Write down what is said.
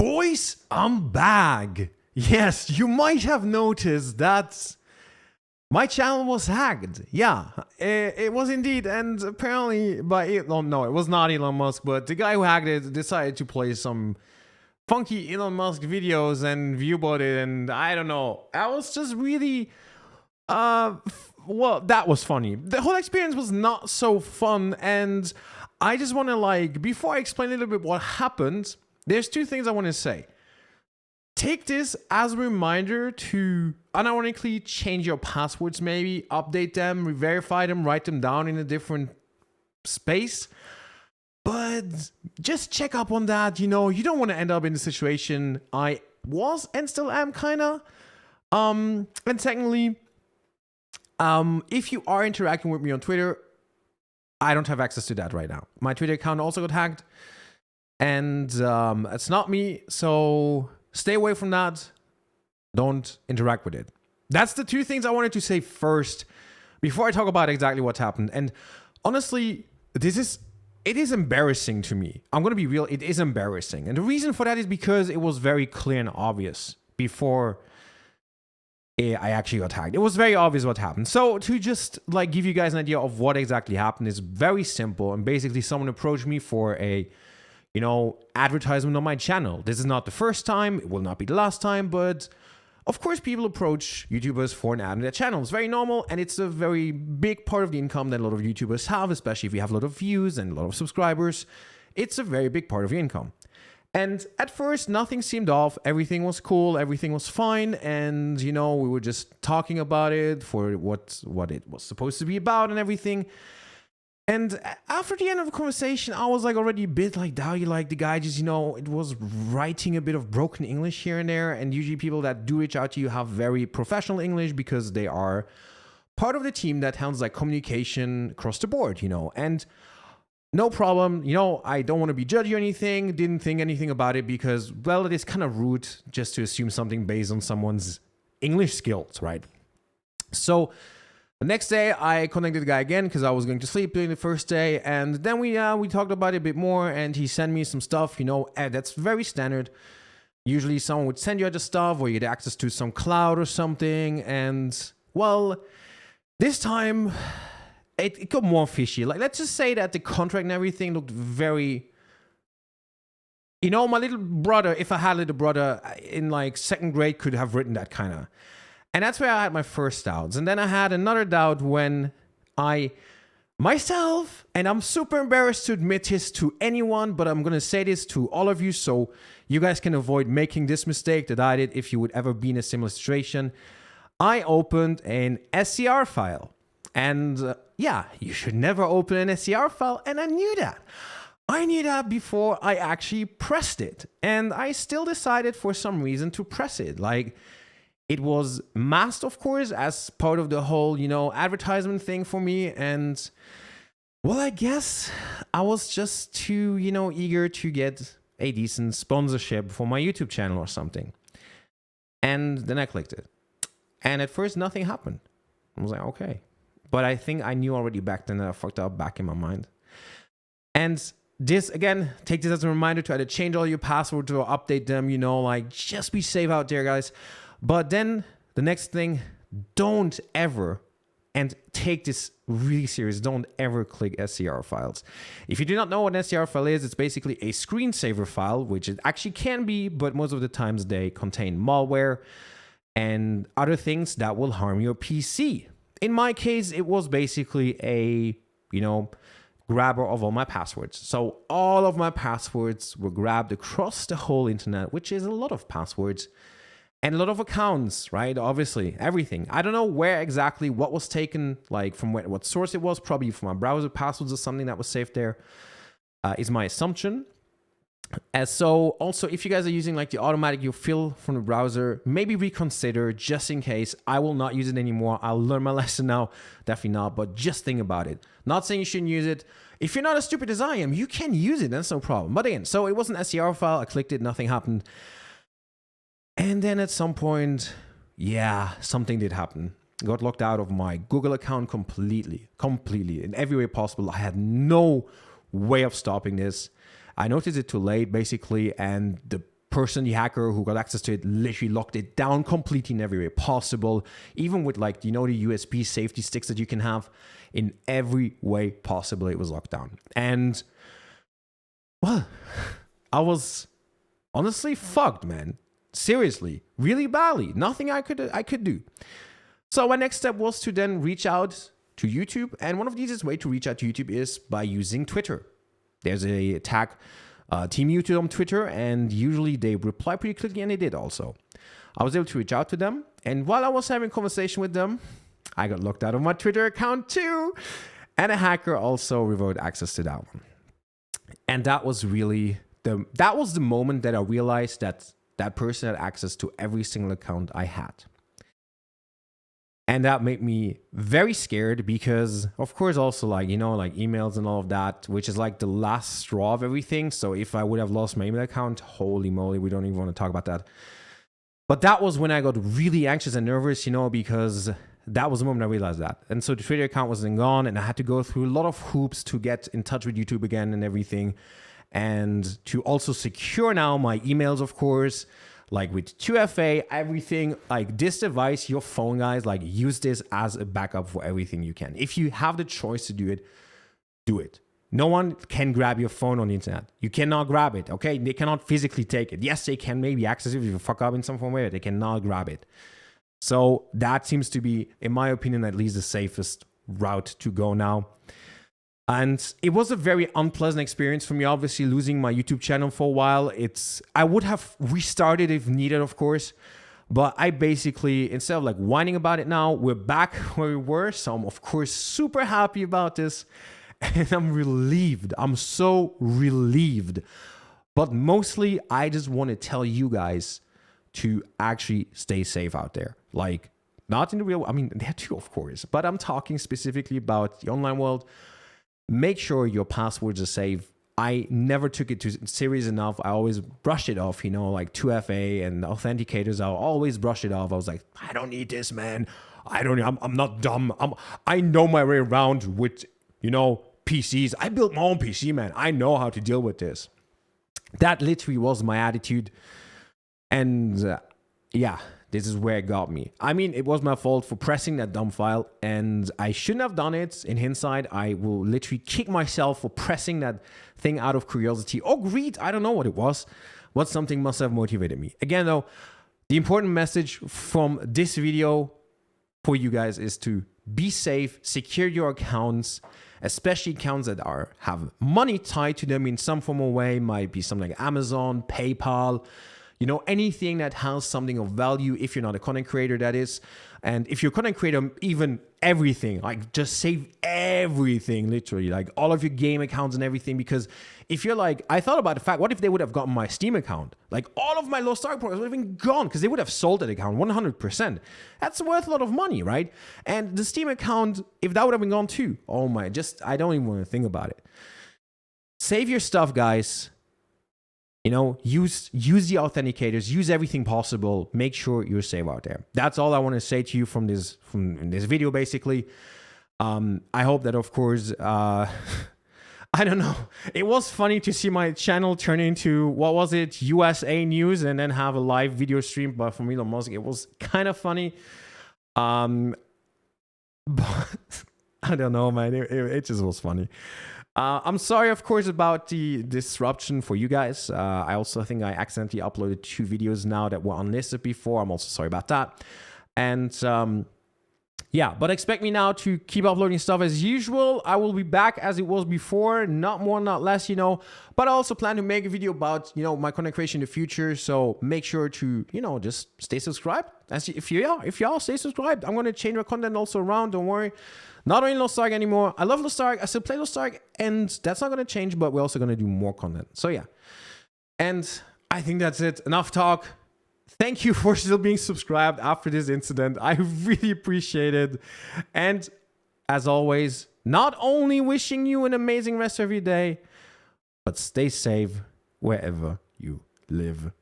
Boys, I'm back. Yes, you might have noticed that my channel was hacked. Yeah, it was indeed, and apparently by no, it was not Elon Musk, but the guy who hacked it decided to play some funky Elon Musk videos and viewbot it, and I don't know. I was just really, well, that was funny. The whole experience was not so fun, and I just want to before I explain a little bit what happened, there's two things I want to say. Take this as a reminder to unironically change your passwords, maybe update them, re-verify them, write them down in a different space. But just check up on that. You don't want to end up in the situation I was and still am kind of. And secondly, if you are interacting with me on Twitter, I don't have access to that right now. My Twitter account also got hacked. And it's not me, so stay away from that. Don't interact with it. That's the two things I wanted to say first before I talk about exactly what happened. And honestly, it is embarrassing to me. I'm going to be real. It is embarrassing. And the reason for that is because it was very clear and obvious before I actually got hacked. It was very obvious what happened. So to just give you guys an idea of what exactly happened is very simple. And basically someone approached me for a advertisement on my channel. This is not the first time. It will not be the last time, but of course people approach YouTubers for an ad on their channel. It's very normal, and it's a very big part of the income that a lot of YouTubers have, especially if you have a lot of views and a lot of subscribers. It's a very big part of your income. And at first, nothing seemed off. Everything was cool. Everything was fine. And, we were just talking about it for what it was supposed to be about and everything. And after the end of the conversation, I was already a bit doubty, the guy just, it was writing a bit of broken English here and there. And usually people that do reach out to you have very professional English because they are part of the team that handles communication across the board, and no problem. I don't want to be judgy or anything. Didn't think anything about it because, well, it is kind of rude just to assume something based on someone's English skills, right? So the next day, I contacted the guy again because I was going to sleep during the first day. And then we talked about it a bit more, and he sent me some stuff, that's very standard. Usually someone would send you other stuff or you had access to some cloud or something. And, well, this time it got more fishy. Let's just say that the contract and everything looked very... my little brother, if I had a little brother in second grade, could have written that kind of... And that's where I had my first doubts. And then I had another doubt when I myself, and I'm super embarrassed to admit this to anyone, but I'm going to say this to all of you so you guys can avoid making this mistake that I did if you would ever be in a similar situation. I opened an SCR file. And yeah, you should never open an SCR file. And I knew that. I knew that before I actually pressed it. And I still decided for some reason to press it. It was masked, of course, as part of the whole, advertisement thing for me. And, well, I guess I was just too, eager to get a decent sponsorship for my YouTube channel or something. And then I clicked it. And at first, nothing happened. I was like, okay. But I think I knew already back then that I fucked up back in my mind. And this, again, take this as a reminder to either change all your passwords or update them, just be safe out there, guys. But then the next thing, don't ever, and take this really serious, don't ever click SCR files. If you do not know what an SCR file is, it's basically a screensaver file, which it actually can be, but most of the times they contain malware and other things that will harm your PC. In my case, it was basically a, grabber of all my passwords. So all of my passwords were grabbed across the whole internet, which is a lot of passwords. And a lot of accounts, right? Obviously, everything. I don't know where exactly what was taken, from what source it was. Probably from my browser passwords or something that was saved there, is my assumption. And so also, if you guys are using the automatic you fill from the browser, maybe reconsider just in case. I will not use it anymore. I'll learn my lesson now. Definitely not, but just think about it. Not saying you shouldn't use it. If you're not as stupid as I am, you can use it. That's no problem. But again, so it was an SCR file. I clicked it. Nothing happened. And then at some point, yeah, something did happen. I got locked out of my Google account completely, in every way possible. I had no way of stopping this. I noticed it too late, basically, and the person, the hacker who got access to it, literally locked it down completely in every way possible, even with like, you know, the USB safety sticks that you can have. In every way possible, it was locked down. And well, I was honestly fucked, man. Seriously, really badly. Nothing I could do. So my next step was to then reach out to YouTube, and one of the easiest way to reach out to YouTube is by using Twitter. There's a tag, Team YouTube on Twitter, and usually they reply pretty quickly, and they did also. I was able to reach out to them, and while I was having a conversation with them, I got locked out of my Twitter account too, and a hacker also revoked access to that one. And that was really the moment that I realized that that person had access to every single account I had. And that made me very scared because, of course, also like, you know, like emails and all of that, which is like the last straw of everything. So if I would have lost my email account, holy moly, we don't even want to talk about that. But that was when I got really anxious and nervous, you know, because that was the moment I realized that. And so the Twitter account was then gone, and I had to go through a lot of hoops to get in touch with YouTube again and everything. And to also secure now my emails, of course, like with 2FA, everything, like this device, your phone, guys, like use this as a backup for everything you can. If you have the choice to do it, do it. No one can grab your phone on the internet. You cannot grab it, okay? They cannot physically take it. Yes, they can maybe access it if you fuck up in some form way, but they cannot grab it. So that seems to be, in my opinion, at least the safest route to go now. And it was a very unpleasant experience for me, obviously, losing my YouTube channel for a while. I would have restarted if needed, of course. But I basically, instead of like whining about it now, we're back where we were. So I'm, of course, super happy about this. And I'm relieved. I'm so relieved. But mostly, I just want to tell you guys to actually stay safe out there. Like, not in the real, I mean, there too, of course. But I'm talking specifically about the online world. Make sure your passwords are safe. I never took it too serious enough. I always brushed it off, you know, like 2FA and authenticators. I'll always brush it off. I was like, I don't need this, man. I'm not dumb. I know my way around with, you know, PCs. I built my own PC, man. I know how to deal with this. That literally was my attitude. And yeah, this is where it got me. I mean, it was my fault for pressing that dumb file, and I shouldn't have done it. In hindsight, I will literally kick myself for pressing that thing out of curiosity or greed. I don't know what it was, but something must have motivated me. Again, though, the important message from this video for you guys is to be safe, secure your accounts, especially accounts that have money tied to them in some form or way. Might be something like Amazon, PayPal, you know, anything that has something of value, if you're not a content creator, that is. And if you're a content creator, even everything, like just save everything, literally, like all of your game accounts and everything. Because if you're like, I thought about the fact, what if they would have gotten my Steam account? Like all of my Lost Ark products would have been gone because they would have sold that account 100%. That's worth a lot of money, right? And the Steam account, if that would have been gone too, oh my, I don't even want to think about it. Save your stuff, guys. You know, use the authenticators, use everything possible. Make sure you're safe out there. That's all I want to say to you from this video, basically. I hope that, of course, I don't know. It was funny to see my channel turn into, what was it, USA News, and then have a live video stream. But from Elon Musk, it was kind of funny. But I don't know, man. It just was funny. I'm sorry, of course, about the disruption for you guys. I also think I accidentally uploaded 2 videos now that were unlisted before. I'm also sorry about that. And yeah, but expect me now to keep uploading stuff as usual. I will be back as it was before, not more, not less, you know. But I also plan to make a video about, you know, my content creation in the future. So make sure to, you know, just stay subscribed. If y'all stay subscribed, I'm going to change my content also around. Don't worry. Not only Lost Ark anymore. I love Lost Ark. I still play Lost Ark, and that's not going to change, but we're also going to do more content. So yeah. And I think that's it. Enough talk. Thank you for still being subscribed after this incident. I really appreciate it. And as always, not only wishing you an amazing rest of your day, but stay safe wherever you live.